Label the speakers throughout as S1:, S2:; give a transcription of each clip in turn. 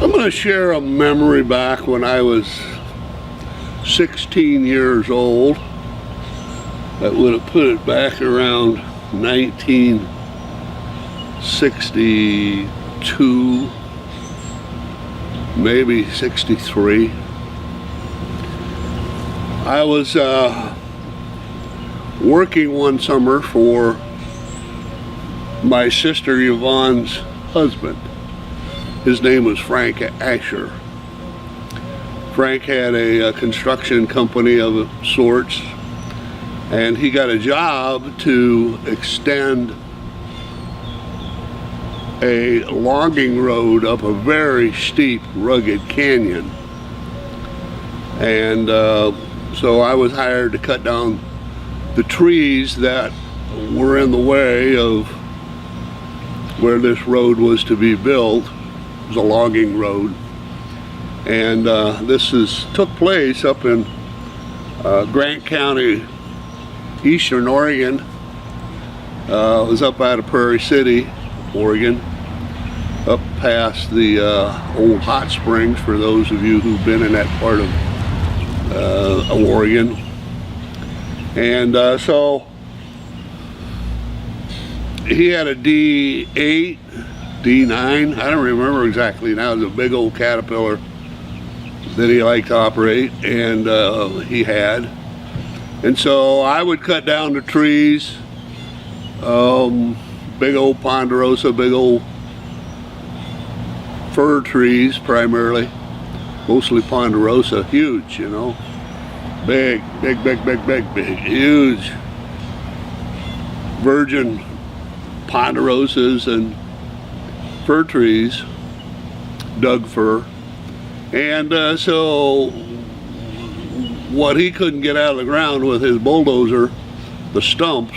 S1: I'm going to share a memory back when I was 16 years old. That would have put it back around 1962, maybe 63. I was working one summer for my sister Yvonne's husband. His name was Frank Asher. Frank had a construction company of sorts, and he got a job to extend a logging road up a very steep, rugged canyon. And so I was hired to cut down the trees that were in the way of where this road was to be built. It was a logging road. And this took place up in Grant County, Eastern Oregon. It was up out of Prairie City, Oregon, up past the old hot springs, for those of you who've been in that part of Oregon. And so he had a D8, D9, I don't remember exactly now. It was a big old Caterpillar that he liked to operate, and he had. And so I would cut down the trees, big old ponderosa, big old fir trees primarily, mostly ponderosa, huge, you know, big, huge virgin ponderosas and fir trees, Doug fir. And so what he couldn't get out of the ground with his bulldozer, the stumps,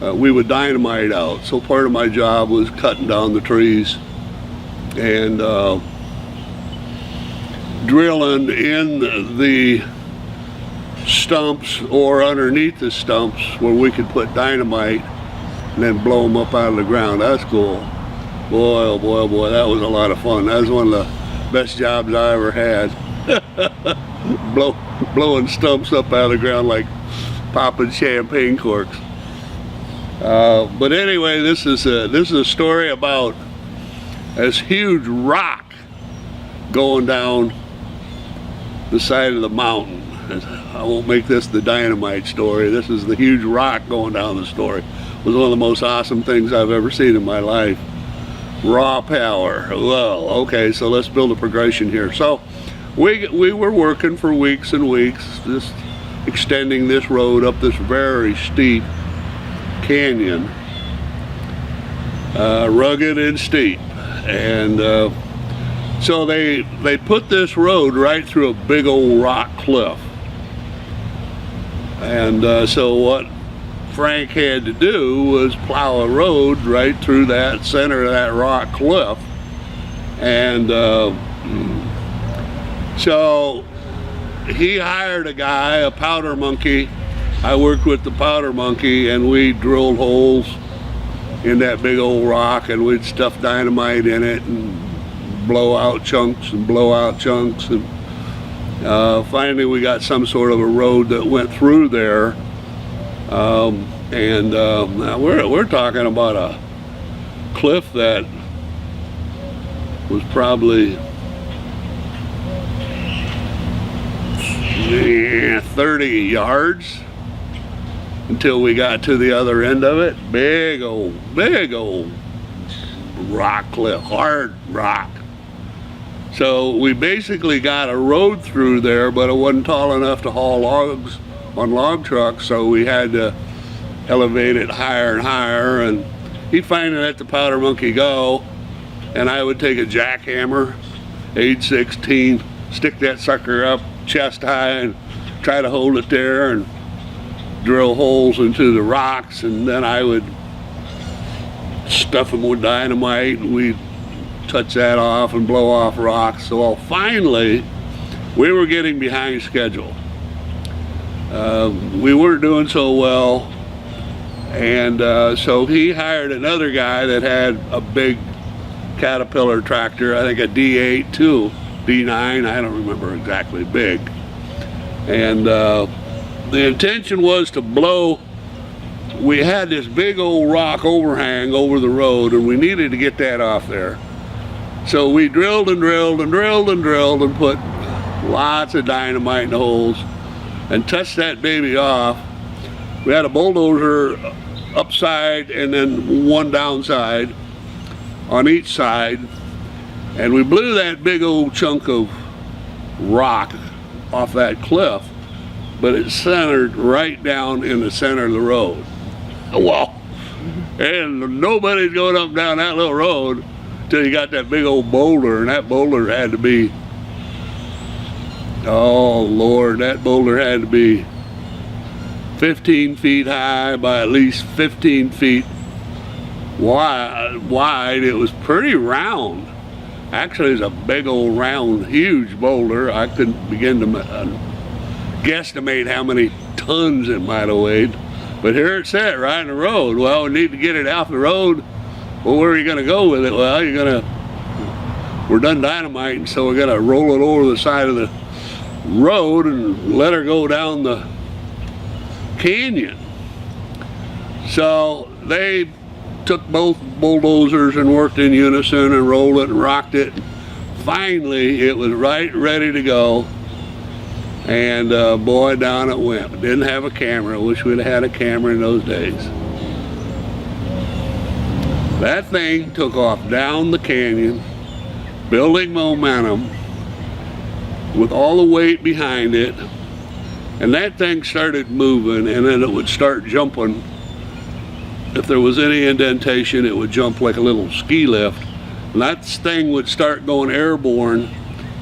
S1: we would dynamite out. So part of my job was cutting down the trees and drilling in the stumps or underneath the stumps where we could put dynamite and then blow them up out of the ground. That's cool. Boy, oh boy, oh boy, that was a lot of fun. That was one of the best jobs I ever had. Blowing stumps up out of the ground like popping champagne corks. But anyway, this is a story about this huge rock going down the side of the mountain. I won't make this the dynamite story. This is the huge rock going down the story. It was one of the most awesome things I've ever seen in my life. Raw power. Well, okay, so let's build a progression here. So we were working for weeks and weeks, just extending this road up this very steep canyon, rugged and steep. And so they put this road right through a big old rock cliff. And so what Frank had to do was plow a road right through that center of that rock cliff. And so he hired a guy, a powder monkey. I worked with the powder monkey, and we drilled holes in that big old rock, and we'd stuff dynamite in it and blow out chunks and blow out chunks. And finally we got some sort of a road that went through there. Now we're talking about a cliff that was probably 30 yards until we got to the other end of it. Big old rock cliff, hard rock. So we basically got a road through there, but it wasn't tall enough to haul logs on log trucks, so we had to elevate it higher and higher. And he'd finally let the powder monkey go, and I would take a jackhammer, 8/16, stick that sucker up chest high and try to hold it there and drill holes into the rocks, and then I would stuff them with dynamite, and we'd touch that off and blow off rocks. So finally we were getting behind schedule. We weren't doing so well, and so he hired another guy that had a big Caterpillar tractor, I think a D8 too, D9, I don't remember exactly, big. And the intention was to blow. We had this big old rock overhang over the road, and we needed to get that off there. So we drilled and drilled and drilled and drilled and put lots of dynamite in the holes and touched that baby off. We had a bulldozer upside and then one downside on each side, and we blew that big old chunk of rock off that cliff, but it centered right down in the center of the road. Well, and nobody's going up and down that little road till you got that big old boulder, and that boulder had to be, oh Lord, that boulder had to be 15 feet high by at least 15 feet wide. It was pretty round. Actually, it's a big old round, huge boulder. I couldn't begin to guesstimate how many tons it might have weighed. But here it sat right in the road. Well, we need to get it off the road. Well, where are you gonna go with it? Well, we're done dynamiting, so we're gonna roll it over the side of the road and let her go down the canyon. So they took both bulldozers and worked in unison and rolled it and rocked it. Finally, it was right ready to go. And boy, down it went. Didn't have a camera. Wish we'd have had a camera in those days. That thing took off down the canyon, building momentum with all the weight behind it, and that thing started moving, and then it would start jumping. If there was any indentation, it would jump like a little ski lift, and that thing would start going airborne,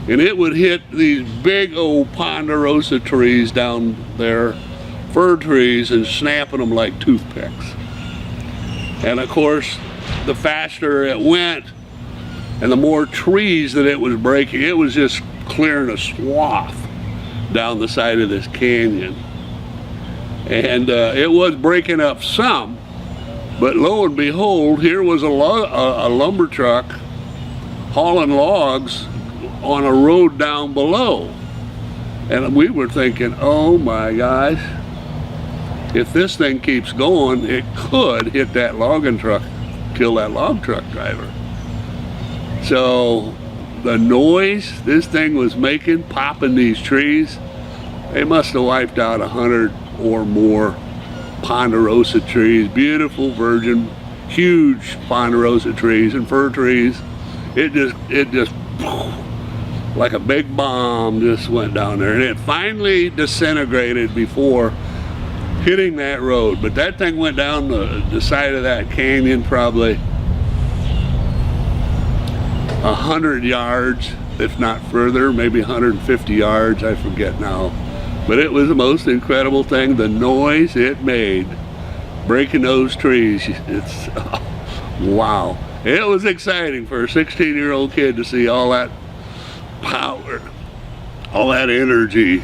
S1: and it would hit these big old ponderosa trees down there, fir trees, and snapping them like toothpicks. And of course, the faster it went and the more trees that it was breaking, it was just clearing a swath down the side of this canyon. And it was breaking up some, but lo and behold, here was a lumber truck hauling logs on a road down below. And we were thinking, oh my gosh, if this thing keeps going, it could hit that logging truck, kill that log truck driver. So the noise this thing was making, popping these trees, they must have wiped out 100 or more ponderosa trees, beautiful virgin, huge ponderosa trees and fir trees. It just like a big bomb just went down there, and it finally disintegrated before hitting that road. But that thing went down the side of that canyon probably 100 yards, if not further, maybe 150 yards, I forget now. But it was the most incredible thing, the noise it made breaking those trees. It's wow. It was exciting for a 16-year-old kid to see all that power, all that energy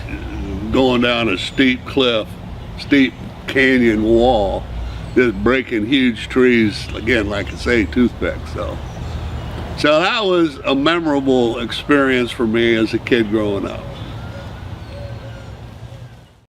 S1: going down a steep cliff, steep canyon wall, just breaking huge trees, again, like I say, toothpicks. So that was a memorable experience for me as a kid growing up.